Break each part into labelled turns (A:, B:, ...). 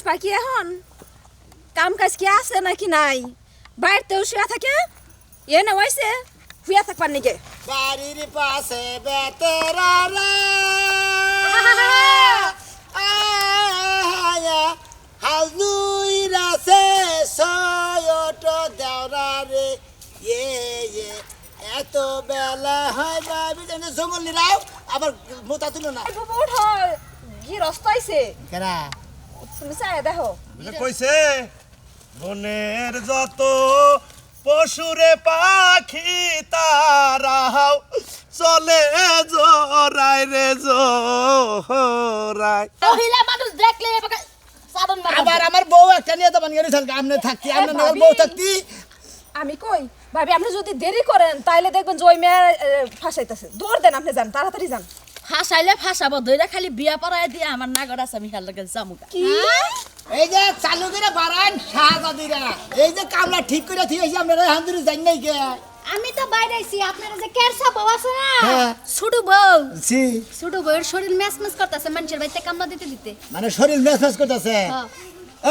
A: পাকি এখন কাম কাজ কি আছে নাকি নাই বাইরেতেও শুয়ে থাকে এনে হইছে শুয়ে থাকবার নিকে
B: বাড়ির পাশে বেতেরা রে হাজুই রাসে সয়ট দেওরা রে ইয়ে এত বেলা হয় বাবি জানে জঙ্গল নিরাও আবার মোতা তুলো না
A: বাবু উঠো গিরস্ত আইছে
B: কেরা
A: তুমি চাই দেখো
C: কইছে বনের যত পশুরে পাখি তারাও চলে জোরাই রে জোরাই
D: মহিলা মানুষ দেখলে সাধন
B: আবার আমার বউ একটা নিয়ে তো বানিয়ে রেছাল আমনে থাকতি আমনে নগর বউ থাকতি
A: আমি কই ভাবি আপনি যদি দেরি করেন তাইলে দেখবেন যে ওই মেয়ে ফাঁসাইতেছে দৌড় দেন আপনি যান তাড়াতাড়ি যান
D: ফাঁসাইলে ফাঁসাবো দইরা খালি বিয়া পড়ায় দিয়ে আমার নাগর আছে আমি খাল লাগে জামুকা
A: কি
B: এই যে চালু করে বাড়ান শাহজাদিরা এই যে কামলা ঠিক করে থিয়েছি আমরা হান্দুরি জানি নাই কে
D: আমি তো বাইরে আইছি আপনারা যে কেরসা বউ আছে না
B: হ্যাঁ।
D: ছোট বউ
B: জি
D: ছোট বউয়ের শরীর ম্যাচ ম্যাচ করতেছে মানুষের বাড়িতে কামলা দিতে দিতে
B: মানে শরীর মেসমেস করতেছে
D: হ্যাঁ।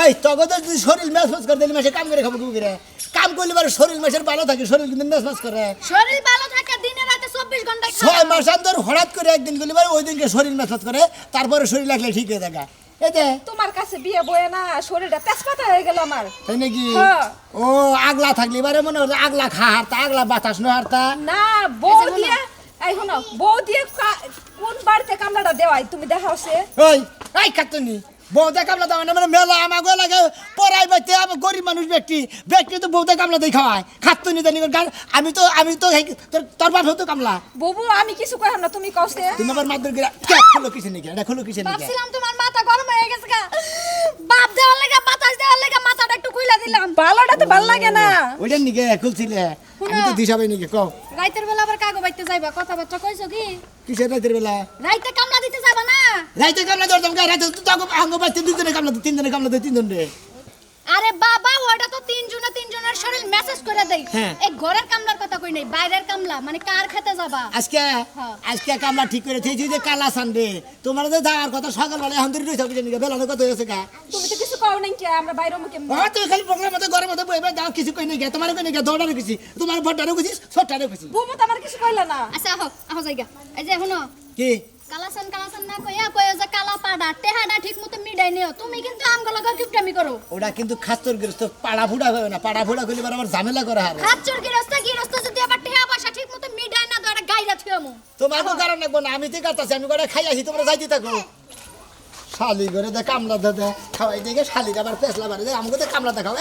B: এই তগদের যদি শরীর মেসমেস করে দিলে মাসে কাম করে খাবো কি করে কাম করলে পরে শরীর মাসের ভালো থাকে শরীর কিন্তু মেসমেস করে
D: শরীর ভালো থাকে দিনে রাতে 24 ঘন্টা
B: 6 মাস আন্দর হঠাৎ করে একদিন করলে পরে ওই দিনকে শরীর মেসমেস করে তারপরে শরীর লাগলে ঠিক হয়ে থাকে এই যে
A: তোমার কাছে বিয়ে বয়ে না শরীরটা তেজপাতা হয়ে গেল আমার
B: তাই নাকি
A: হ্যাঁ।
B: ও আগলা থাকলে এবারে মনে হচ্ছে আগলা খা হারতা আগলা বাতাস নো হারতা
A: না বউ দিয়ে এই শোনো বউ দিয়ে কোন বাড়িতে কামলাটা দেওয়াই তুমি দেখাও সে
B: ওই এই কাটনি বউতে কামলা দাও মানে মেলা আমাকে লাগে পড়াই বাইতে আমার গরিব মানুষ ব্যক্তি ব্যক্তি তো বউতে কামলা দিয়ে খাওয়ায় খাতো নি জানি গান আমি তো তোর বাপ হতো কামলা
A: বাবু আমি কিছু কইলাম না তুমি কওছে
B: তুমি আবার মাদুর গিরা খুলো কিসে নাকি এটা খুলো কিসে নাকি
D: ভাবছিলাম তোমার মাথা গরম হয়ে গেছে গা বাপ দেওয়ার লাগা বাতাস দেওয়ার লাগা মাথাটা একটু খুইলা দিলাম
A: ভালোটা তো ভালো লাগে না
B: ওইটা নিকে খুলছিলে আমি তো দিশাবে নিকে কও
D: রাইতের বেলা আবার কাগো বাইতে যাইবা কথাবার্তা কইছো কি
B: কিসের রাতের বেলা
D: রাইতে কামলা দিতে যাবা না
B: রাইতে কামলা ধরতাম গা রাইতে তো আঙ্গ বাইতে দুজনে কামলা তিনজনে কামলা দেয় তিনজন রে
D: আরে বাবা ওটা তো তিনজনের শরীর মেসেজ করে দেই
B: হ্যাঁ।
D: এই ঘরের কামলার কথা কই নাই বাইরের কামলা মানে কার খেতে যাবা
B: আজকে কামলা ঠিক করে থেছি যে কালা সানডে তোমার যে যাওয়ার কথা সকালবেলা এখন ধরে রইছো কিজানি বেলা কত হয়েছে গা
A: তুমি তো কিছু কও নাই কি আমরা বাইরে মুখে
B: হ্যাঁ তুই খালি প্রোগ্রাম মতো ঘরের মতো বইবে দাও কিছু কই নাই গে তোমার কই নাই গে দৌড়ারে কিছু তোমার ভোটটারে কিছু ছোটটারে কিছু
A: বাবু তো আমার কিছু কইলা না
D: আচ্ছা আহো জায়গা এই যে শুনো
B: কি
D: কালাসান না কইয়া যে কালা পাড়া টেহাডা ঠিক মতো মিডাই নিও তুমি কিন্তু আমগুলো কিপটামি করো
B: ওটা কিন্তু খাস্তর গৃহস্থ পাড়া ফুড়া হবে না পাড়া ফুড়া কইলে আমার ঝামেলা করে হারে
D: খাচ্চর গিরস্ত যদি আবার টেহা পয়সা ঠিক মতো মিডাই না তো একটা গাইরা থিয়ামু
B: তোমার তো কারণ লাগবো না আমি তো কাটাছি আমি করে খাই আসি তোমরা যাইতে থাকো শালি করে দে কামলা দে খাওয়াই দেখে শালির আবার পেছলা বাড়ি দে আমাকে তো কামলা দেখাও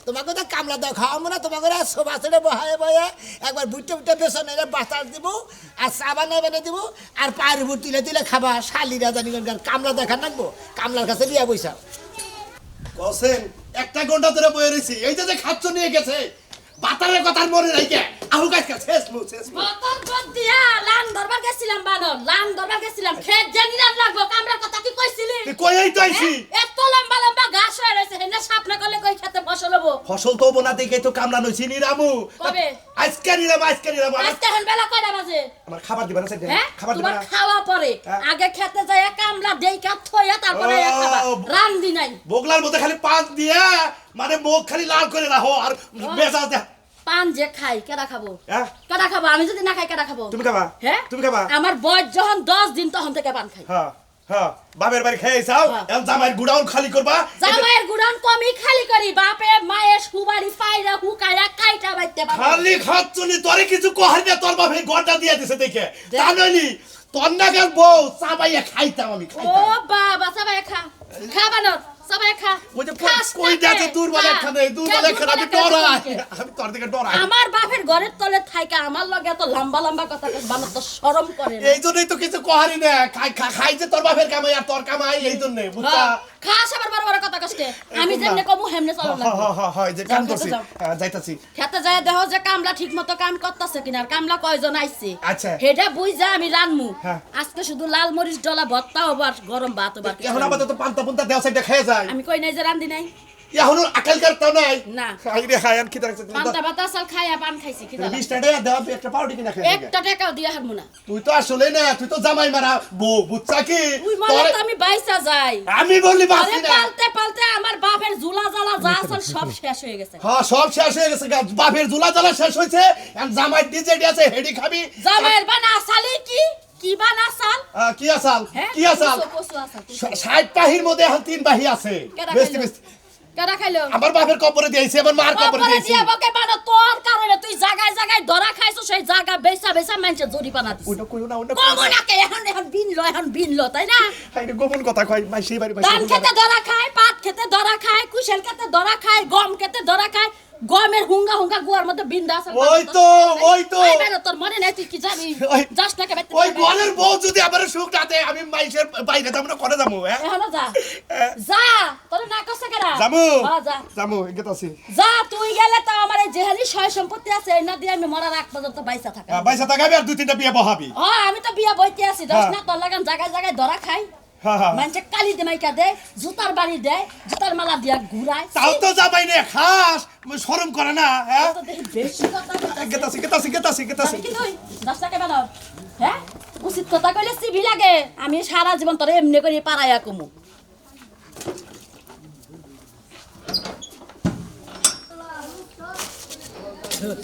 B: তোমাকে তো কামলা দাও খাওয়াবো না তোমাকে সোফা ছেড়ে বহায় বয়ে একবার বুটে বেসন এনে বাতাস দিব আর চা বানাই বানিয়ে দিব আর পায়ের বুট তুলে খাবা শালিরা জানি কামলা দেখা রাখবো কামলার কাছে বিয়া পয়সা
C: কসেন একটা ঘন্টা ধরে বয়ে রইছি এই যে খাচ্ছ নিয়ে গেছে বাতারের কথার মনে রাইকে আহু গাছ শেষ
D: বতর গদ দিয়া লান দরবার গেছিলাম লান দরবার গেছিলাম খেত জানি রান লাগবো কামরার কথা কি কইছিলি
C: তুই কইই তো আইছি
D: এত লম্বা ঘাস হয়ে রয়েছে হেনা সাপ না করলে কই খেতে ফসল হবো
C: ফসল তো বোনা দেখে তো কামলা নইছি নিরামু
D: কবে?
C: আজকে নিরামু
D: আজকে হেন বেলা কয়টা বাজে
C: আমার খাবার দিবা না সেটা
D: হ্যাঁ
C: খাবার দিবা
D: তোমার
C: না
D: খাওয়া পরে
C: হ্যাঁ?
D: আগে খেতে যায় কামলা দেই কা থইয়া তারপরে
C: ও,
D: খাবা রান্দি নাই
C: বগলার মধ্যে খালি পাঁচ দিয়া মানে মুখ খালি লাল করে রাখো আর মেজাজ দে
D: পান যে খাই কেডা খাবো
C: হ্যাঁ
D: কেডা খাবো আমি যদি না খাই কেডা খাবো
C: তুমি খাবা
D: হ্যাঁ
C: তুমি খাবা
D: আমার বয়স যখন 10 দিন তখন থেকে পান খাই
C: হ্যাঁ হ্যাঁ বাপের বাড়ি খেয়ে যাও এখন জামাইয়ের গুড়াউন খালি করবা
D: জামাইয়ের গুড়ান কমই খালি করি বাপে মায়ের সুবাড়ি পাইরা হুকায়া কাইটা বাইতে পারে
C: খালি খাচ্ছনি তোরে কিছু কহাই না তোর বাপে গড়টা দিয়ে দিছে দেখে তা নইলি তোর নাগাল বউ চাবাইয়া খাইতাম আমি
D: ও
C: খাইতাম
D: বাবা সবাই খাবা না সবাই খা
C: ওই যে কই যাচ্ছে দুর্বল একখানে আমি ডরাই আমি তোর দিকে ডরাই
D: আমার বাপের ঘরের তলে থাইকা আমার লগে এত লম্বা কথা বানাত তো শরম করে না
C: এই জন্যই তো কিছু কহারি না খাই যে তোর বাপের কামাই আর তোর কামাই এই জন্য বুঝছা
D: খাস আবার বড় কথা কষ্টে আমি যেমনে কমু হেমনে চলো না
C: হয় যে কাম করছি যাইতাছি
D: খেতে যায় দেখো যে কামলা ঠিক মতো কাম করতেছে কিনা আর কামলা কয়জন আইছে
C: আচ্ছা
D: হেডা বুইজা আমি রানমু
C: হ্যাঁ।
D: আজকে শুধু লাল মরিচ ডলা ভর্তা হবার গরম ভাত হবার
C: এখন আপাতত পান্তা পুন্তা দেওয়া সাইডে খেয়ে যায়
D: আমি কই নাই যে রান্দি নাই
C: এখনো আকাল করতে নাই
D: না।
C: আইরে হায়ান কি দেখছ
D: পান্তা ভাত আসাল খাইয়া পান খাইছি কি
C: 20 টাকা দাও একটা পাউডি কিনা খাই
D: একটা টাকাও দিয়া হারমু না
C: তুই তো আসলে না তুই তো জামাই মারা বউ বুঝছা কি
D: তুই মানে তো আমি বাইসা যাই
C: আমি বলি
D: আরে
C: বাসি না
D: পালতে পালতে আমার বাপের ঝুলা জ্বালা যা আসল সব শেষ হয়ে গেছে
C: হ্যাঁ সব শেষ হয়ে গেছে বাপের ঝুলা জ্বালা শেষ হয়েছে এখন জামাই ডিজে আছে হেডি খাবি
D: জামাইয়ের বানা আসালি কি বানা আসাল
C: কি আসাল
D: হ্যাঁ
C: কি আসাল
D: কসু আসাল
C: 60 বাহির মধ্যে এখন 3 বাহি আছে
D: কেডা
C: বেশি
D: খাইলো?
C: বেশি
D: কেডা খাইলো
C: আমার বাপের কবরে দিয়েছে আমার মার কবরে
D: কবরে
C: দিয়েছে
D: দিয়া বকে বানা তোর কারণে তুই জায়গায় জায়গায় ধরা খাইছো সেই জায়গা বেচা বেচা মানছে জরিপানা দিছ
C: ওটা কইও না ওটা
D: কমো না কে এখন বিনলো তাই না
C: এটা গোপন কথা কই ভাই সেই বাড়ি ভাই
D: ধান খেতে ধরা খায় পাট খেতে ধরা খায় কুশেল খেতে ধরা খায় গম খেতে ধরা খায় গমের হুঙ্গা হুঙ্গা গুয়ার মধ্যে বিন্দা আছে
C: ওই তো
D: তোর মনে নাই তুই কি জানি
C: ওই-
D: যাস না কে
C: ওই গলের বউ যদি আমার সুখ রাতে আমি মাইশের বাইরে যাবো না করে যাবো হ্যাঁ
D: এখনো যা যা তোর না কষ্ট কেরা
C: যাবো
D: হ্যাঁ, যা
C: যাবো এগেত আছি
D: যা তুই গেলে তো আমার এই যেহানি সয় সম্পত্তি আছে এই না দিয়ে আমি মরার আগ পর্যন্ত বাইসা থাকা
C: পয়সা টাকাবি আর 2-3টা বিয়ে বহাবি
D: হ্যাঁ আমি তো বিয়া বইতে আছি দশ
C: হ্যাঁ।
D: না তোর লাগান জায়গায় জায়গায় ধরা খাই
C: হ্যাঁ হ্যাঁ
D: মানুষে কালি দেমাইকা দেয় জুতার বাড়ি দেয় জুতার মালা দিয়া ঘুরায়
C: তাও তো যাবাই না খাস শরম করে না হ্যাঁ
D: তো দেখি বেশি কথা বলতাছে।
C: গেতাছি
D: কি তুই 10 টাকা বানাও হ্যাঁ উচিত কথা কইলে সিবি লাগে আমি সারা জীবন তোরে এমনি করে পারাইয়া কমু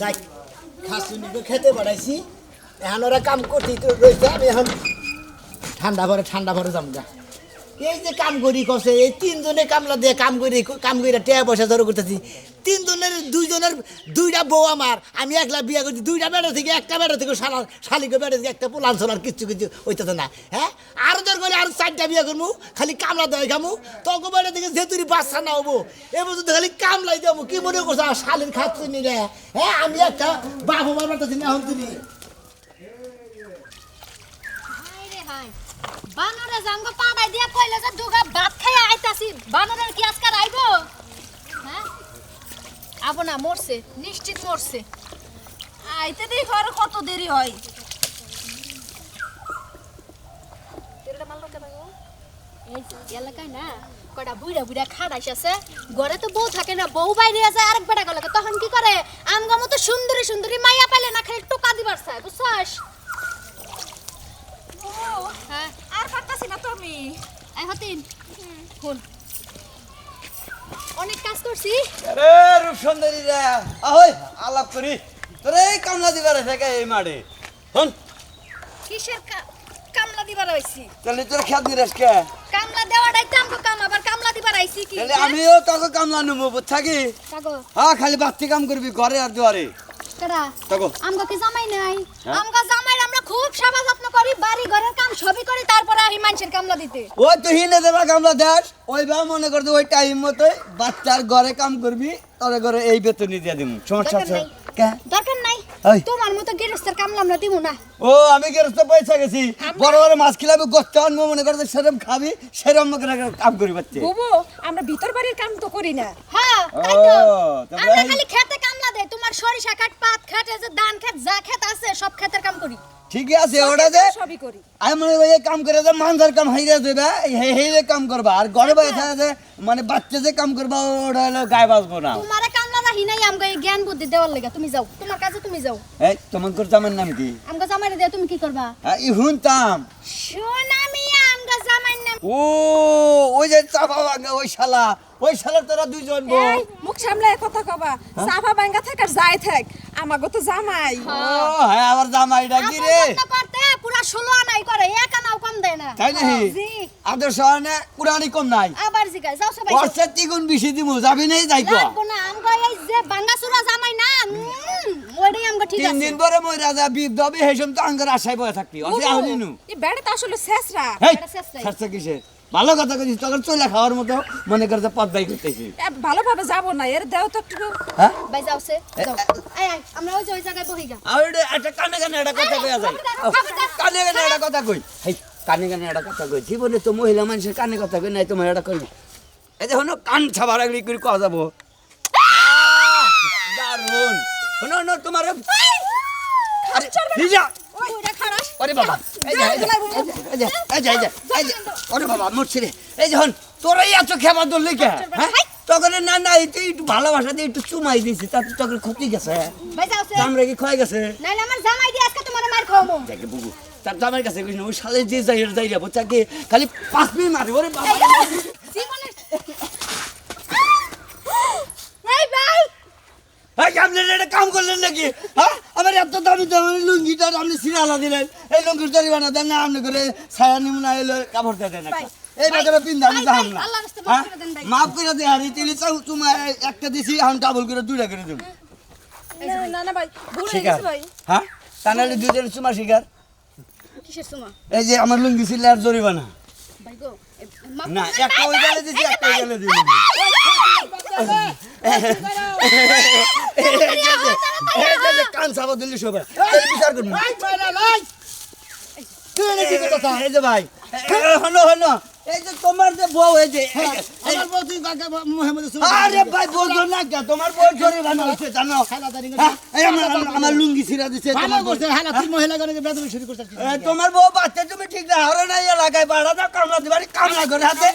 B: যাই খাসুনিকে খেতে পাঠাইছি এখন ওরা কাম করতে তো রয়েছে আমি এখন ঠান্ডা ভরে যাম যা এই যে কাম করি করছে এই তিনজনে কামলা দিয়ে কাম করি টেয়া পয়সা জড়ো করতেছি তিনজনের দুইজনের দুইটা বউ আমার আমি একলা বিয়ে করছি দুইটা বেড়া থেকে একটা বেড়া থেকে শালিকে বেড়া থেকে একটা পোলান সোলার কিছু হইতেছে না হ্যাঁ আরো দর করে আরো 4টা বিয়ে করবো খালি কামলা দেয় খামু তখন বেড়া থেকে যেতুরি বাচ্চা না হবো এ পর্যন্ত খালি কামলাই দেবো কি মনে করছো আর শালির খাচ্ছি নি রে হ্যাঁ আমি একটা বাবু মার পারতেছি না এখন তুমি
E: বানরে জাঙ্গ পাড়াই দিয়া কইলে যে দুগা ভাত খাইয়া আইতাছি বানরের কি আজকাল আইবো হ্যাঁ আবো না মরছে নিশ্চিত মরছে
A: আইতে দেখো আর কত দেরি হয়
E: এই যে এলাকায় না কটা বুইড়া বুইড়া খাড়াইস আছে ঘরে তো বউ থাকে না বউ বাইরে আছে আরেক বেটা গেল তখন কি করে আমগা মতো সুন্দরী সুন্দরী মাইয়া পাইলে না খালি টোকা দিবার চায় বুঝছস হ্যাঁ
A: আর পারতাছি না তুমি
E: আই হতিন ফোন অনেক কাজ করছি
F: আরে রূপ সুন্দরী রে ahoy আলাপ করি তোরে এই কামলা দিবার থেকে এই মাঠে হন
E: কিসের কামলা দিবার আইছি
F: তাহলে তোর খেত দিরাস কে
E: কামলা দেওয়াটাই তো আমগো কাম আবার কামলা দিবার আইছি কি
F: তাহলে আমিও তোকে কামলা নেবো বুঝছাকি
E: কাগো
F: হ্যাঁ খালি বাড়তি কাম করবি ঘরে আর দুয়ারে
E: কেডা
F: তাকো
E: আমগো কি জামাই নাই
F: হ্যাঁ?
E: আমগো জামাই আমরা খুব সেবা যত্ন করি বাড়ি ঘরের কাম সবই করি তারপরে আহি মানুষের কামলা দিতে
F: ওই তো হিনে দেবা কামলা দেশ ওই বা মনে করতে ওই টাইম মতো বাচ্চার ঘরে কাম করবি তোর ঘরে এই বেতনই দিয়ে দিমু সমস্যা আছে
E: দরকার নাই।
F: কে
E: দরকার নাই
F: ওই।
E: তোমার মতো গেরস্তের কামলা আমরা দিব না
F: ও আমি গেরস্ত পয়সা গেছি বড় বড় মাছ খিলাবি গোস্ত আনবো মনে করতে সেরম খাবি সেরম কাম করি বাচ্চা
A: বুবু আমরা ভিতর বাড়ির কাম তো করি না
E: হ্যাঁ তাই তো
F: ও, তবে
E: আমরা
F: এই-
E: খালি খেতে কামলা দেই তোমার সরিষা কাট পাত খাট এই যে ধান খেত যা খেত আছে সব খেতের কাম করি
F: ঠিকই আছে ওটা যে
A: সবই করি
F: আমি মনে করি এই কাম করে যে মানসার কাম হাইরা দেবে হেইরে কাম করবা আর ঘরে বসে আছে মানে বাচ্চা যে কাম করবা ওটা হলো গায়ে বাজবো না
E: তোমারে কামলা রাহি নাই আমগো এই জ্ঞান বুদ্ধি দেওয়ার লাগা তুমি যাও তোমার কাজে তুমি যাও
F: এই তোমার করতে আমার নাম কি
E: আমগো জামাই দে তুমি কি করবা
F: ই শুনতাম
E: সোনা মিয়া আমগো জামাই নাম
F: ও ওই যে চাপা ভাঙা ওই শালা তোরা দুইজন বউ
A: এই মুখ সামলায় কথা কবা সাফা ভাঙ্গা থাক আর যাই থাক আমাগো তো জামাই
F: ও হ্যাঁ আবার জামাইটা কি রে
E: করতে পুরা 16 আনাই করে এক আনাও কম দেয় না
F: তাই নাকি
E: জি
F: আদর্শ আনে পুরানি কম নাই
E: আবার জিগাই যাও সবাই
F: বর্ষের দ্বিগুণ বেশি দিমু যাবি নাই যাই কো
E: লাগবো না আমগো এই যে বাঙ্গাসুরা জামাই না ওইটাই আমগো ঠিক
F: 3
E: আছে
F: দিন পরে মই রাজা বিপ দবে হেসম তো আঙ্গার আশায় বয়ে থাকতি অসে আহলিনু
A: এই বেড়া তো আসলে শেষরা
F: হেই
E: এটা শেষ নাই।
F: সারছে কিসে ভালো কথা কইছিস তখন চলে খাওয়ার মতো মনে করতে পদ্মাই করতেছি
A: ভালোভাবে যাবো না এর দেও তো একটু
F: হ্যাঁ
E: ভাই যাওছে যাও আয় আয় আমরা ওই যে ওই জায়গায় বহি গা
F: আর একটা কানে কানে একটা কথা কইয়া যায় কানে কানে একটা কথা কই হেই কানে কানে একটা কথা কই জীবনে তো মহিলা মানুষের কানে কথা কই নাই তোমার এটা কইবি এই যে হনো কান ছাবার আগলি করে কওয়া যাবো দারুন হনো হনো তোমার আরে লিজা
E: ওইটা খারাপ
F: ওরে বাবা এই যে এই যে এই যে এই যে এই যে ওরে বাবা মুরছি রে এই যে হন তোরাই এত খেবা দল লিখে হ্যাঁ তখন না না একটু ভালোবাসা দিয়ে একটু চুমাই দিয়েছি তাতে তখন ক্ষতি গেছে
E: ভাই যাওছে
F: আমরা কি ক্ষয় গেছে
E: নাইলে আমার জামাই দিয়ে আজকে তোমার মার খাওয়াবো
F: দেখে বুবু তার জামাইয়ের কাছে কইস না ওই শালে যে যাই যাবো তাকে খালি 5 মিনিট মারি ওরে বাবা
E: জীবনের এই ভাই
F: এই আপনি এটা কাম করলেন নাকি হ্যাঁ আমার এত দামি দামি লুঙ্গিটা আপনি সিরালা দিলেন এই লুঙ্গির জরিমানা দেন না আপনি করে ছায়া নিমুনা এলো কাপড় দিয়ে দেন একটা এই বাজারে পিন দাম দাম না
E: আল্লাহর রাস্তায় মাফ করে দেন ভাই।
F: মাফ করে দে আর তিলি চাউ তুমি একটা দিছি এখন ডাবল করে দুইটা করে দেব
A: না না ভাই ভুল হয়ে
F: শিকার
A: গেছে ভাই
F: হ্যাঁ তাহলে দুইজন চুমা শিকার
E: কিসের সুমা
F: এই যে আমার লুঙ্গি ছিল আর জরিমানা
E: ভাই গো মাফ
F: না একটা ওই গেলে দিছি একটা ওই গেলে দিছি কান সাবা দিলি সবাই বিচার করুন
B: ভাই বাইরে লাই তুই এনে কি কথা
F: এই যে ভাই হনো হনো এই যে তোমার যে বউ এই যে
B: আমার বউ তুই কাকে মোহাম্মদ
F: আরে ভাই বলছো না কে তোমার বউ জরিমানা হচ্ছে জানো হ্যাঁ, এই আমার লুঙ্গি ছিঁড়া দিছে
B: ভালো
F: তোমার বউ।
B: করছে হালা তুই মহিলা গণকে বেদবি শুরু করছিস
F: তোমার বউ বাচ্চা তুমি ঠিক না হরে না এলাকায় বাড়া দাও কামলা দিবারি কামলা করে হাতে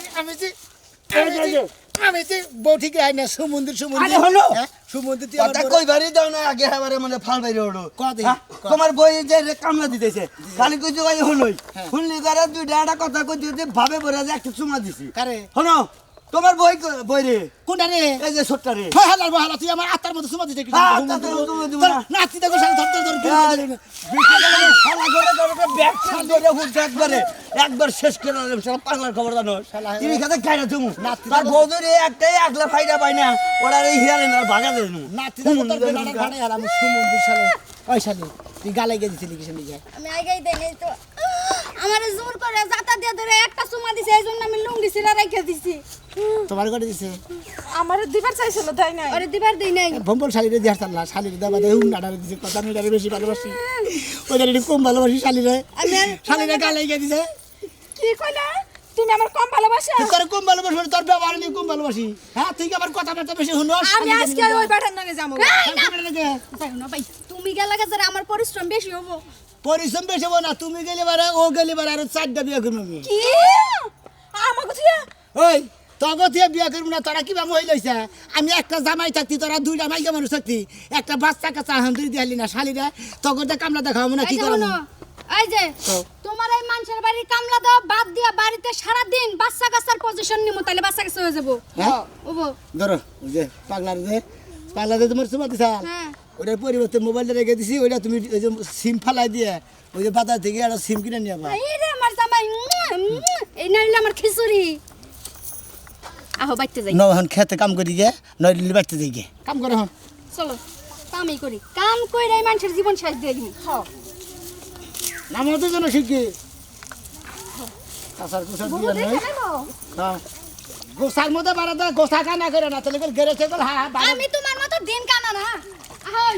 B: আমি যে বউ ঠিক হয় না সুমন্দির
F: আরে হলো।
B: সুমন্দির তুই
F: কথা কই বাড়ি দাও না আগে এবারে মানে ফাল বাইরে ওড়ো
B: কদি?
F: তোমার বই যে কামলা দিতেছে খালি কইছো ভাই হলোই শুনলি করে দুইটা একটা কথা কইতে যে ভাবে পড়ে যে একটা চুমা দিছি
B: কারে
F: হনো তোমার বই রে
B: কোনটা রে
F: এই যে ছোট্টা রে
B: হয় হালার বউ হালা তুই আমার আত্মার মতো সুমা দিতে কি
F: হ্যাঁ, আত্মার মতো সুমা দিব না।
B: নাতি দেখো সারা ধরতে
F: একবার শেষ করে পাগলার খবর জানো
B: শালা,
F: তিনি খাতে খাই না তুমি
B: নাতি
F: তার
B: দেখো-
F: বৌদুরি একটাই একলা ফাইদা পাই না ওরা এই হিয়ারে না ভাগা দেয় না
B: নাতি দেখো তোর বেলাটা ঘাড়ে হালা আমি সুমন্দির সালে ওই সালে তুই গালে গিয়ে দিছিলি কিসে নিয়ে
E: আমি আইগাই দেই নাই তো আমারে জোর করে জাতা দিয়ে ধরে একটা সুমা দিছে এইজন্য আমি লুঙ্গি ছিলা রাইখা দিছি
B: তোমার করে দিছে
A: আমার দিবার চাইছিল তাই না
E: আরে দিবার দেই নাই
B: ভম্বল শালিরে দিয়ে আসতাম না শালিরে দেওয়া দেয় হুম নাড়ারে দিছে কথা নিটারে বেশি ভালোবাসি ওই গাড়ি কম ভালোবাসি শালিরে
E: আমি আর
B: শালিরে গালে গিয়ে দিছে
A: কি কইলা তুমি আমার কম ভালোবাসা
B: তুই তোর কম ভালোবাসি তোর ব্যবহার নিয়ে কম ভালোবাসি হ্যাঁ তুই কি আবার কথাবার্তা বেশি শুনো
A: আমি আজকে ওই বাটার নাগে যাবো
E: যাই না ভাই তুমি গেলা গেছে আমার পরিশ্রম বেশি হবো
B: পরিশ্রম বেশি হবো না তুমি গেলে বারে ও গেলে বারে আরো 4টা বিয়ে করবো আমি
A: কি আমাকে তুই
B: ওই তগো দিয়ে বিয়ে করবো না তোরা কিবা মহিলা হইছে আমি একটা জামাই থাকতি তোরা 2টা মাইকা মানুষ থাকতি একটা বাচ্চা কাচ্চা হান্দি দিয়ে হালি না শালিরা তগরটা কামলা দেখাবো না কি
E: এই যে
B: করবো
E: শোনো, এই যে তোমার এই মানুষের বাড়ির কামলা দাও বাদ দিয়া বাড়িতে সারা দিন বাচ্চা কাচ্চার পজিশন নিমু তাহলে বাচ্চা কাচ্চা হয়ে যাবো
B: হ্যাঁ
E: ওবো
B: ধরো ওই যে পাগলার যে তোমার সুমা দিছা
E: হ্যাঁ
B: ওটার পরিবর্তে মোবাইলটা রেখে দিছি ওইটা তুমি ওই যে সিম ফালাই দিয়ে ওই যে বাজার থেকে একটা সিম কিনে নিয়ে আবা
E: এই রে আমার জামাই এই নাইলে আমার খিচুড়ি আহো বাইতে যাই
B: এখন খেতে কাম করি গে নয় দিল্লি বাড়তে যাই গে কাম করে হন
E: চলো কামই করি কাম কইরা এই মানুষের জীবন শেষ দিয়ে দিই
B: নামও তো যেন শিখি কাঁচার কুসার দিয়ে নয় হ্যাঁ গোসার মধ্যে বাড়াতে গোসা কানা করে না তাহলে গেড়ে চেকল হ্যাঁ
E: আমি তোমার মতো দিন কানা না আহই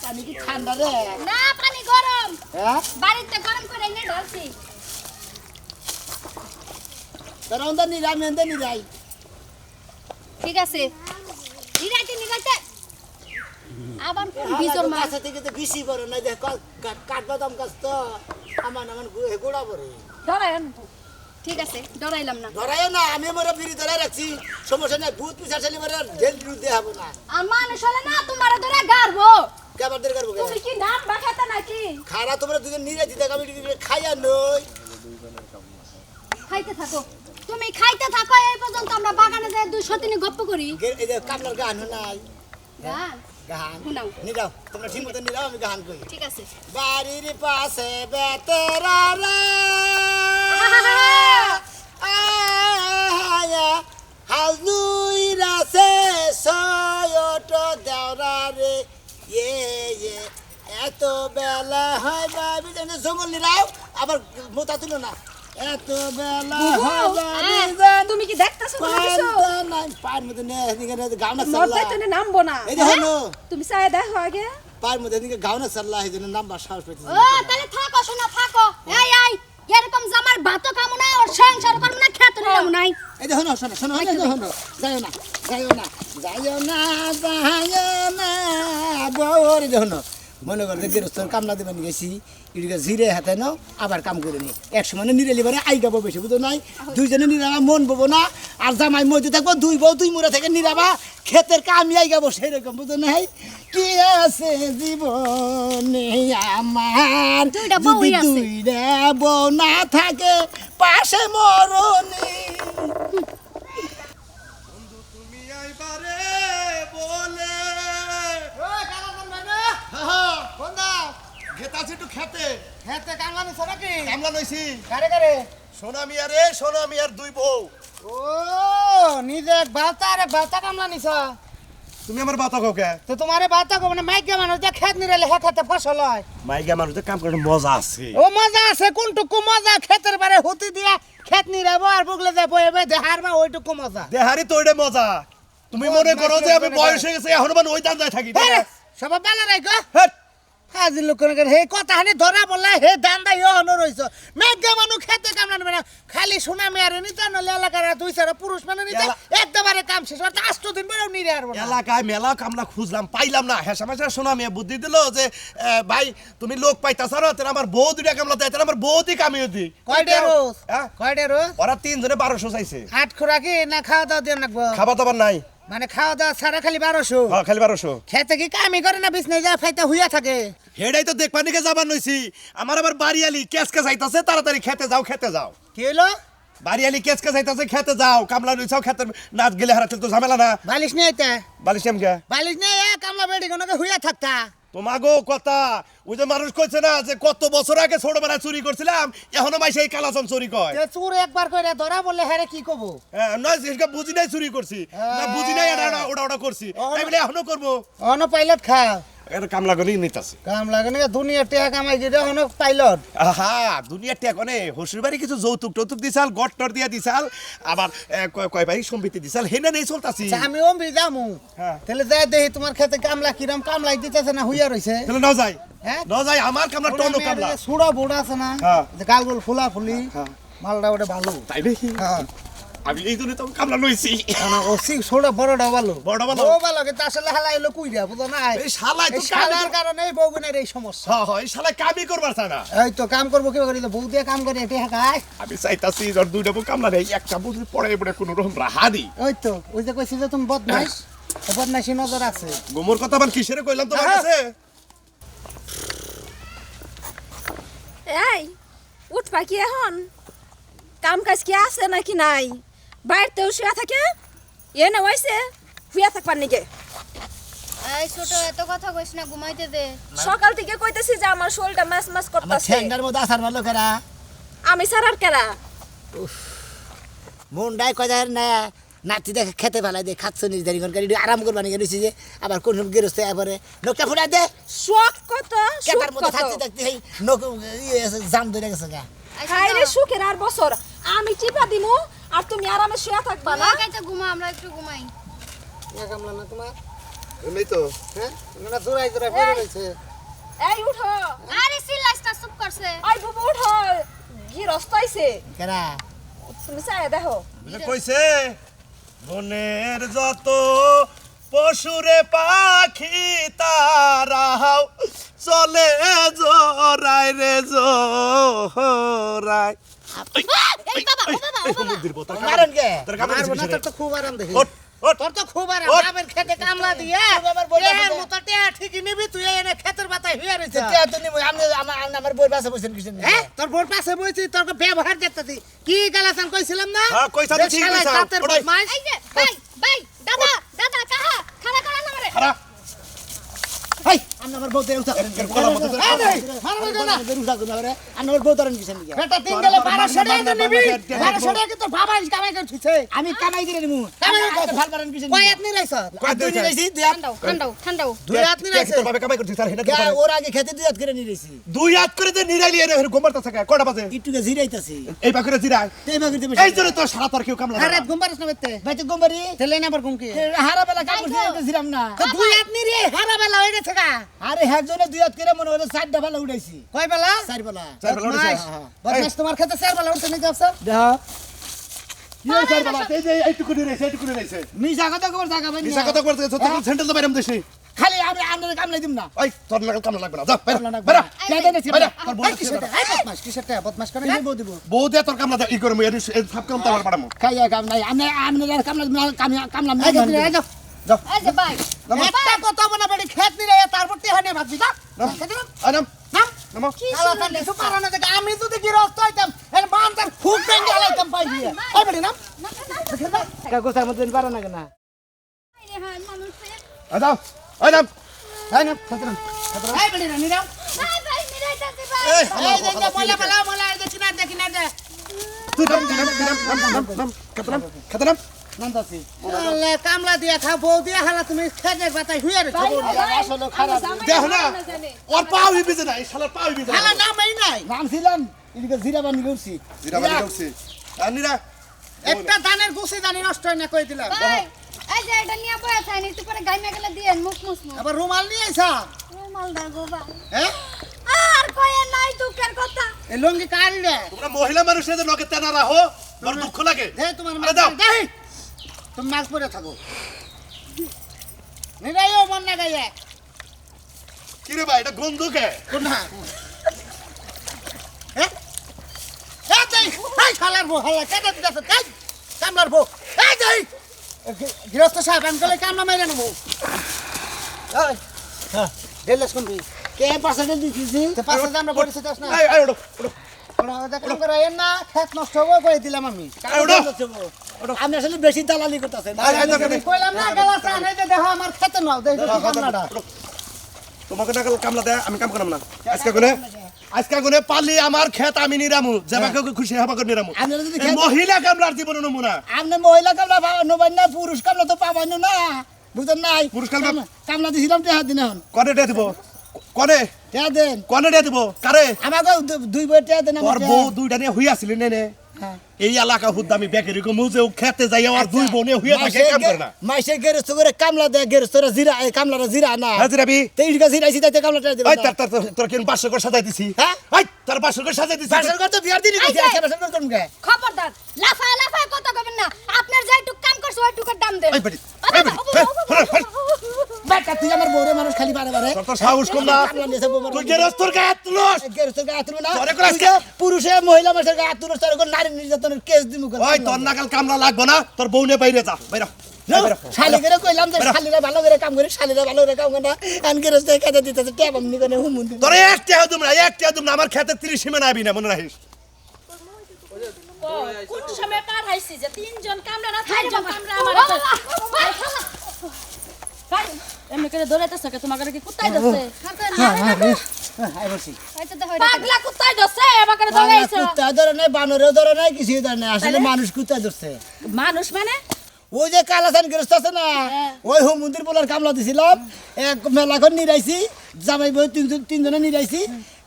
B: আমি কি ঠান্ডা রে
E: না পানি গরম
B: হ্যাঁ
E: বাড়িতে গরম করে এনে ঢালছি
B: তোর অন্তর নিরাই আমি অন্তর নিরাই
E: ঠিক আছে নিরাইতে নিরাইতে আবার কোন বিজর মাছ
B: কাছে থেকে তো বেশি বড় না দেখ কাঠবাদাম গাছ তো আমার গোড়া বড়
A: ধরাই
E: ঠিক আছে ডরাইলাম না
B: ধরাই না আমি মোরা বিড়ি ধরে রাখছি সমস্যা নাই ভূত পিছার ছেলে মোরা ঢেল বিরুদ্ধে হবো না
E: আর মানুষ হলে না তোমার ধরে গারবো
B: কেবার দের করবো
A: তুমি কি নাম বাখাতা নাকি
B: খারা তোমরা দুজন নিরে দিতে আমি খাইয়া নই
E: খাইতে থাকো তুমি খাইতে থাকো এই পর্যন্ত আমরা বাগানে যাই 200 গপ্প করি
B: এই যে কামলার গান নাই
E: গান
B: গান
E: শোনাও।
B: নিরাও তোমরা ঠিক মতো নিরাও আমি গান কই
E: ঠিক আছে
B: বাড়ির পাশে বেতেরা রে হাজুই রাসে সয়ট দেওরা রে ইয়ে এত বেলা হয় বাবি জানে জঙ্গল নিরাও আবার মোতা তুলো না এত বেলা হয় বাবি জানে
A: তুমি কি দেখতাছো কোনো কিছু
B: পায়ের মধ্যে নে এদিকে গাওনা
A: নর্দাই
B: চাল্লা
A: তো নামবো না
B: এই দেখো
A: তুমি চাই দেখো আগে
B: পায়ের মধ্যে এদিকে গাওনা চাল্লা এই জন্য নাম্বার সাহস পেয়েছে
E: ও তাহলে থাকো শোনা থাকো এই এরকম জামার ভাতও খামু না আর সংসার করবো না খেত নিলাম নাই
B: এই দেখো না শোনো শোনো শোনো যাইও না বউর দেখো মনে করতে গেরস্তর কামলা দেবেন গেছি এদিকে জিরে হাতে নাও আবার কাম করে নি একশো মানে নিরেলি মানে আই গাবো বেশি বুঝো নাই দুইজনে নিরাবা মন ববো না আর জামাই মধ্যে থাকবো দুই বউ দুই মুড়া থেকে নিরাবা ক্ষেতের কামি আই গাবো সেই রকম বুঝো নাই কি আছে জীবনে আমার
E: দুইটা বউই আছে।
B: দুইটা বউ না থাকে পাশে মরণী
C: তুমি আইবারে বলে গেতাছি একটু খেতে কামলা নইছি সোনা মিয়ার দুই বউ
B: ও নিজে বাতা কামলা নিছা
C: তুমি আমার বাতা কাউকে
B: তো তোমারে বাতা কো মানে মাইকে মানুষ যে খেত নিরালে হে খেতে ফসল হয়
C: মাইগা মানুষের কাম করে মজা আছে
B: ও মজা আছে কোনটুকু মজা খেতের বারে হতি দিয়া খেত নিরাবো আর বুগলে যাবো এবে দেহার বা ওইটুকু মজা
C: দেহারি তো ওইটা মজা তুমি মনে করো যে আমি বয়স হয়ে গেছে এখন মানে ওই দান্দায় থাকি
B: সব বেলা নাই গো
C: হেট,
B: হাজির লোক হে কথা হানি ধরা বললা হে দান্দা ইয়ে হনো রইছ মেঘা মানুষ খেতে কামলা নেবে না খালি সোনা মেয়ারে নিতে নলে এলাকার দুই চার পুরুষ মানে নিতে একবারে কাম শেষ আর 8 দিন বেরও নিরে আর বলা
C: এলাকায় মেলা কামলা খুঁজলাম পাইলাম না হ্যাঁ সমাজে শোনা মিয়া বুদ্ধি দিল যে ভাই তুমি লোক পাইতাছ না তাহলে আমার বউ দুইটা কামলা দেয় তাহলে আমার বউতি কামিয়ে দি
B: কয়টা রোজ
C: হ্যাঁ
B: কয়টা রোজ
C: ওরা 3 জনে 1200 চাইছে
B: হাট খোরাকি না খাওয়া দাওয়া দিয়ে রাখবো
C: খাবার দাবার নাই
B: মানে খাওয়া দাওয়া ছাড়া খালি 1200
C: হ্যাঁ খালি 1200
B: খেতে কি কামই করে না বিছনায় যা ফাইতা হুইয়া থাকে
C: হেডাই তো দেখ পানিকে যাবার নইছি আমার আবার বাড়িয়ালি কেসকে যাইতাছে তাড়াতাড়ি খেতে যাও
B: কি হলো
C: বাড়িয়ালি কেসকে যাইতাছে খেতে যাও কামলা নইছাও খেতে নাচ গেলে হারাতে তো ঝামেলা না
B: বালিশ নিয়ে আইতে
C: বালিশ এমকে
B: বালিশ নিয়ে কামলা বেড়ি কোনকে হুইয়া থাকতা
C: তোমাগো কথা ওই যে মানুষ কইছে না যে কত বছর আগে ছোটবেলায় চুরি করছিলাম এখনো মাই সেই কালাচন চুরি কয়
B: যে চুর একবার কইরা ধরা বললে হ্যারে কি কব
C: হ্যাঁ নয় সেটা বুঝি নাই চুরি করছি না বুঝি নাই ওটা করছি তাই বলে এখনো করবো
B: অন পাইলট খা
C: এটা কামলা গনি নিতাছে
B: কাম লাগে না দুনিয়া টেকা কামাই গিয়ে অন পাইলট
C: আহা দুনিয়ার টেক অনে হসুর বাড়ি কিছু যৌতুক টৌতুক দিছাল গট্টর দিয়া দিছাল আবার কয় ভাই সম্পত্তি দিছাল হেনা নেই চলতাছি
B: আমি ওমবি যামু
C: হ্যাঁ।
B: তাহলে যাই দেখি তোমার খেতে কামলা কিরাম কামলাই দিতেছে না হুইয়া রইছে
C: তাহলে ন যাই
B: হ্যাঁ
C: ন যাই আমার কামলা টনো কামলা
B: সুড়া বুড়া আছে না
C: হ্যাঁ।
B: যে গালগুল ফুলা ফুলি
C: হ্যাঁ।
B: মালটা ওটা ভালো
C: তাই দেখি
B: হ্যাঁ
C: আমি এই জন্য তো কামলা লইছি
B: ও সিক সোড়া বড়টা ভালো
C: বড়টা ভালো?
B: ও ভালো কিন্তু আসলে হালা এলো কুইরা বুঝো না
C: এই শালাই তো
B: এই শালার কারণে এই বউগুনের এই সমস্যা
C: হ্যাঁ হ্যাঁ এই শালা কামই করবার চায় না
B: এই তো কাম করবো কি করি বউ দিয়ে কাম করে এটি হাকায়
C: আমি চাইতাছি আর দুইটা বউ কামলা নেই একটা বুঝি পড়ে পড়ে কোনো রকম রাহা দিই
B: ওই তো ওই যে কইছি যে তুমি বদমাইশ বদমাইশি নজর আছে
C: গোমর কথা আবার কিসেরে কইলাম তোমার
B: হ্যাঁ।
C: কাছে
A: এই উঠবা কি এখন কাম কাজ কি আছে নাকি নাই বাড়িতেও শুয়ে থাকে এনে হয়েছে শুয়ে থাকবার নিকে
E: এই ছোট এত কথা কইছ না ঘুমাইতে দে
A: সকাল থেকে কইতেছি যে আমার শরীরটা মাস মাস
B: আমার
A: করতেছে
B: ঠ্যাংটার মধ্যে আসার ভালো কেরা
A: আমি সারার কেরা
B: মনটাই কয় না নাতি দেখে খেতে ফেলাই দিয়ে খাচ্ছ নিজ দাঁড়ি করে আরাম করবানি গেছি যে আবার কোন গেরস্ত এবারে নৌকা ফুটা দে
A: শখ কত
B: কেটার
A: সুখ
B: মধ্যে
A: কত
B: থাকতে থাকতে এই নৌকা জাম ধরে গেছে গা
A: খাইলে সুখের আর বছর আমি চিপা দিমু আর তুমি আরামে শুয়ে থাকবা না
E: কাইতে ঘুমা আমরা একটু ঘুমাই
B: কামলা না তোমার
C: এমনি তো
B: হ্যাঁ না জোড়াই জোড়াই পড়ে রয়েছে
A: এই উঠো
E: আরে সিলাইসটা চুপ করছে
A: আই বাবু উঠো গিরস্ত আইছে
B: কেরা
A: তুমি চাই দেখো
C: কইছে মনের যত পশুরে পাখি তারাও চলে জোরাই রে জোরাই
E: এই বাবা ও বাবা ও বাবা
C: মন্দির বোতল
B: মারেন কে
C: তোর কামড়
B: মারবো না
C: দিছে
B: তোর তো খুব আরাম দেখি
C: ওঠ ওঠ
B: তোর তো খুব আরাম
C: ওঠ।
B: বাবার খেতে কামলা দিয়ে
C: বাবার বই বাবা
B: এর
C: দে।
B: মতো টিয়া ঠিকই নিবি তুই এনে খেতের পাতায় হইয়া রইছে
G: টিয়া তো নিবো, আমার বই পাশে বসেন কিছু নেই।
B: হ্যাঁ তোর বোর পাশে বইছি তোর ব্যবহার দেখতেছি কি গালাসান কইছিলাম না
C: হ্যাঁ, কইছা তো
B: যে
C: ঠিক
B: শালায়
C: কইছা।
B: জাতের
C: ওটাই।
B: বদমাইশ।
E: এই যে ভাই ভাই দাদা দাদা কাহা খানা করা না মারে
C: খারাপ
G: হাই, আপনি আমার বউ ধরে উঠা করেন।
C: করার মতো তো-
B: এই রে, মারবো না, না।
G: উঠা করেন, আপনি আমার বউ ধরেন কিছু নেই।
B: বেটা তিন গেলে 1200 টাকা তো নিবি 1200 টাকা কি তোর বাবা কামাই করে ঠিকছে
G: আমি কামাই করে নিবো।
B: কামাই
G: আপনি
B: করে-
G: ভাল পারেন কিছু নেই।
B: কয় আপনি রাইছ
C: কয়
G: দুই
C: দিন
G: নিয়েছি, দুই হাত।
E: ঠান্ডাও ঠান্ডাও ঠান্ডাও
B: দুই আপনি রাইছ
C: তোর বাবা কামাই করছিস আর হেনা কি
G: গা,
C: করে?
G: ওর আগে খেতে দুই হাত করে নিয়ে গেছি।
C: দুই হাত করে যে নিরাইলি এর গোমর তো থাকে কয়টা বাজে
G: একটুকে জিরাইতাছি।
C: এই পাখরে জিরায়
G: এই বাগিতে বসে।
C: এই জন্য তো সারা তোর কেউ কামলা
B: আরে ঘুম পারিস না বেতে
G: ভাইতে গোমবারি,
B: তেলে না আবার ঘুম কি
G: হারা বেলা কাম করতে এটা জিরাম না।
B: তো দুই আপনি রে হারা বেলা হয়ে গেছে গা
G: আরে একজনে দুই হাত করে মনে হলো 4টা বেলা উঠাইছি।
B: কয় বেলা
G: 4 বেলা।
C: চার বেলা উঠেছে।
B: বদমাইশ। বদমাইশ তোমার খেতে 4 বেলা উঠছে নাকি অফসর
G: দেখো,
C: কি হইছে আর বাবা এই যে এইটুকু নিরাইছে এইটুকু নিরাইছে
G: মিশা কথা কবার জায়গা পাইনি।
C: মিছা কথা করতে গেছ তো স্যান্ডেল তো বাইরাম দেশে
G: খালি আমি আন্ডারে কামলাই দিম না
C: ওই তোর নাগাল কামলা লাগবে না যা বেরো
G: কামলা না
C: বেরো
G: কে দেন ছিল
C: বেরো, তোর বউ
G: এই কিসের এই বদমাশ কিসের টাকা বদমাশ করে এই বউ দিব
C: বউ দিয়ে তোর কামলা ই করবো এর সব কাম তো আমার পাড়ামো
G: খাইয়া কাম নাই আমি আর কামলা দিম না কামলা নাই
E: এই যে ভাই
G: একটা কথা বনা বেড়ি খেত নিরে তারপর টিহা নিয়ে ভাবছি না
C: আনাম
G: নাম
C: নামো
G: কালা তান কিছু পারানো থেকে আমি যদি গিরস্ত হইতাম এর বান্দার খুব বেঙ্গে আলাইতাম পাই দিয়ে এই বেড়ি নাম কাগজের মধ্যে পারা না কেন
C: আদাম আনাম
G: এই নাম খতরম এই বেড়ি না নিরাম
E: ভাই মিরাইতাছি ভাই
C: এই
G: এই যে বলা বলা বলা দেখি না দে
C: তুই নাম খাতরাম
G: নান্দাসি আল্লাহ কামলা দিয়া খাও বউ দিয়া হালা তুমি খেজের পাতায় হুইয়া রে আসলে খারাপ
C: দেখ না ওর পাও বিজে না এই শালার পাও বিজে
G: হালা নামই নাই নাম ছিলাম এদিকে জিরা বানি করছি
C: জিরা বানি করছি আর নিরা
G: একটা দানের গুছি দানি নষ্ট হয় না কই দিলাম
E: ভাই এই যে এটা নিয়ে বয়া থাই নি তুই পরে গাইমা গেলে দিয়েন মুখ মুখ
G: আবার রুমাল নিয়ে আইছা
E: রুমাল দাগো ভাই
G: হ্যাঁ
E: আর কয়ে নাই দুঃখের কথা
G: এই লঙ্গি কারি রে
C: তোমরা মহিলা মানুষের যে নকে তেনা রাখো বড় দুঃখ লাগে
G: দে তোমার
C: আরে দাও
G: দেই তুমি মাছ পরে থাকো নিরাইও মন না গাইয়া
C: কি রে ভাই এটা গন্ধ কে
G: কোনটা হ্যাঁ এই যাই এই শালার বউ হালা কেটে দিতেছ তাই কামলার বউ এই যাই গৃহস্থ সাহেব আমি কলে কামলা মাইরা নেবো এই হ্যাঁ ডেলেস কোন কে পাশে ডেল দিছিস তে পাশে আমরা বডি সেটাস না
C: এই এই ওড়ো ওড়ো
G: ওরা কাম করে এর না খেত নষ্ট হবে কই দিলাম আমি আমি আসলে বেশি দালালি করতেছেন কইলাম না গেলা চান এই যে দেখো আমার খেতে নাও দেখো কামলাটা
C: তোমাকে না কামলা দেয় আমি কাম করলাম না আজকে গুনে পালি আমার ক্ষেত আমি নিরামু যেবাকে খুশি হবা করে নিরামু
G: আমি যদি
C: এই মহিলা কামলার জীবন নমুনা
G: আপনি মহিলা কামলা নবাই না পুরুষ কামলা তো পাবাই না বুঝেন নাই
C: পুরুষ কামলা-
G: কামলা দিছিলাম টেহা দিন এখন
C: কনে ডে দিব কনে
G: টেহা দেন
C: কনে ডে দিব কারে
G: আমাকে দুই বই টেহা দেন
C: তোর বউ দুইটা নিয়ে হুই আসলি নে এই এলাকা হুদ্দা আমি বেকারি কো মুজে খেতে যাই আর দুই বউ নিয়ে হুইয়া থাকে কাম করে না
G: মাইসে গেরস্ত করে কামলা দেয় গেরস্তরা জিরা কামলারা জিরা না
C: হাজিরাবি
G: তেইশ গা জিরাইছি তাইতে কামলাটা দেবে
C: ওই তোর কেন 500 করে সাজাই দিছি
G: হ্যাঁ?
C: ওই তোর 500 করে সাজাই দিছি
G: বাসর কর তো বিয়ার দিনই গেছি আজকে বাসর কর তুমি
E: খবরদার লাফায় লাফায় কথা কবেন না আপনার যাইটুক কাম করছো ওইটুকুর দাম দেন
C: এই বেটি এই বেটি
G: বেটা তুই আমার বউরে মানুষ খালি বারে বারে
C: তোর তো সাহস কম না
G: কামলা নিয়েছে বউ
C: তুই গেরস্তর গায়ে তুলস
G: গেরস্ত গায়ে তুলবে না
C: তোরে করে আজকে-
G: তুই যে পুরুষে মহিলা মানুষের গায়ে তুলস তার উপর নারী নির্যাতনের কেস দিমু
C: ওই তোর নাগাল কামলা লাগবে না তোর বউ নিয়ে বাইরে যা বাইরে
G: শালি করে কইলাম যে
C: বেরো।
G: শালিরা ভালো করে কাম করে শালিরা ভালো করে কাম করে না আন গেরস্ত কেটে দিতেছে ট্যাব এমনি করে হুমুন
C: তোর একটা হদুম না আমার খেতে 30 সীমা নাবি না মনে রাখিস
D: কোন সময় পার হইছি যে তিনজন কামরা না চারজন কামরা আমার ভাই এমনি করে দৌড়াইতেছ কে তোমার কি কুত্তাই দছে
G: হ্যাঁ বলছি
E: হয়তো দেখো
D: পাগলা কুত্তাই দছে আমাকে দৌড়াইছ
G: কুত্তা ধরে নাই বানরেও ধরে নাই কিছুই ধরে নাই আসলে মানুষ কুত্তা ধরছে
D: মানুষ মানে
G: ওই যে কালাসান গৃহস্থ আছে না ওই হোম মন্দির বলার কামলা দিছিলাম এক মেলাখন নিরাইছি জামাই বই তিনজনে নিরাইছি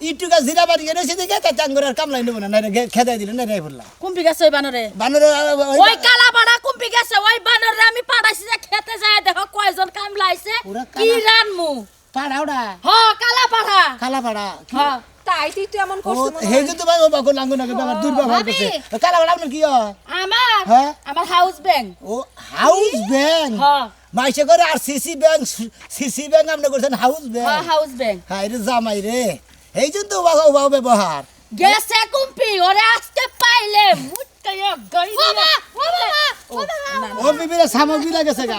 G: ইটুকা জিরা বাড়ি গেছে দেখে তাই চাঙ্গরের কামলাই নেবো না খেদাই দিল না রাই বললাম
D: কুম্পি গেছে ওই বানরে
G: বানরে
D: ওই কালা পাড়া কুম্পি গেছে ওই বানরে আমি পাড়াইছি যে খেতে যায় দেখো কয়জন কামলা আইছে
G: পুরা
D: কি
G: কালা-
D: রানমু
G: পাড়া ওটা
D: হ কালা পাড়া
G: কালা পাড়া
D: হ
A: তাই তুই তো এমন
G: ও
A: করছিস মনে
G: হে
A: হয়।
G: যে তোমার বাবা লাঙ্গু নাকি বাবা দুর্ব্যবহার করছে কালা পাড়া আপনার কি হয়
D: আমার
G: হ্যাঁ?
D: আমার হাউস ব্যাংক
G: ও হাউস ব্যাংক
D: হ
G: মাইসে করে আর সিসি ব্যাংক আপনি করছেন হাউস
D: হ
G: ব্যাংক
D: হাউস ব্যাংক
G: হ্যাঁ এটা জামাই রে এই জন্য তো বাবা ব্যবহার
D: গেছে কুম্পি ওরে আজকে পাইলে মুটকায়া গড়ি
G: ও বিবিরা সামগ্রী লাগেছে গা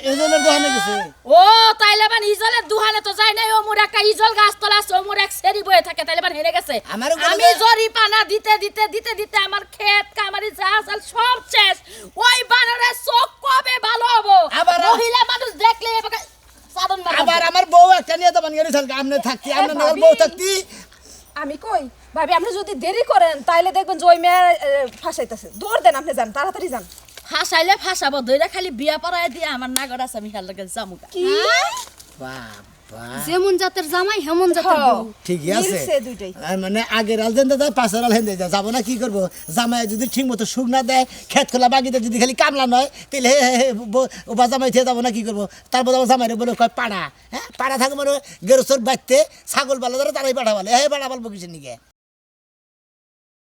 G: এজনের দোকানে গেছে
D: ও তাইলে বান ইজলের দুহানে তো যায় নাই ও মোর একটা ইজল গাছ তলা আছে ও মোর এক সেরি বয়ে থাকে তাইলে বান হেরে গেছে
G: আমারও গেলে
D: আমি
G: যায়।
D: জরি পানা দিতে আমার ক্ষেত কামারি জাহাজ সব শেষ ওই বানরে চোখ কবে ভালো হবো
G: আবার-
D: মহিলা মানুষ দেখলে এবারে সাধন
G: আবার আমার বউ একটা নিয়ে তো বানিয়ে গেছে আপনি থাকতি আপনার নগর বউ থাকতি
A: আমি কই ভাবি আপনি যদি দেরি করেন তাইলে দেখবেন যে ওই মেয়ে ফাঁসাইতেছে দৌড় দেন আপনি যান তাড়াতাড়ি যান
D: ফাঁসাইলে ফাঁসাবো দইরা খালি বিয়া পড়ায় দিয়ে আমার নাগর আছে আমি হাল লাগে জামুকা
G: বাবা
E: যেমন জাতের জামাই হেমন জাতের বউ
G: ঠিকই আছে
A: মিলছে দুইটাই।
G: আর মানে আগের আল দেন দাদা পাশের আল হেন দেয় যাবো না কি করবো জামাই যদি ঠিক মতো সুখ না দেয় খেত খোলা বাগিতে যদি খালি কামলা নয় তাহলে ও বা জামাই থেকে যাবো না কি করবো তারপর আমার জামাই বলে কয় পাড়া হ্যাঁ পাড়া থাকে মানে গেরস্তর বাড়তে ছাগল পালে ধরে তারাই পাঠা বলে হ্যাঁ পাড়া বলবো কিছু নিকে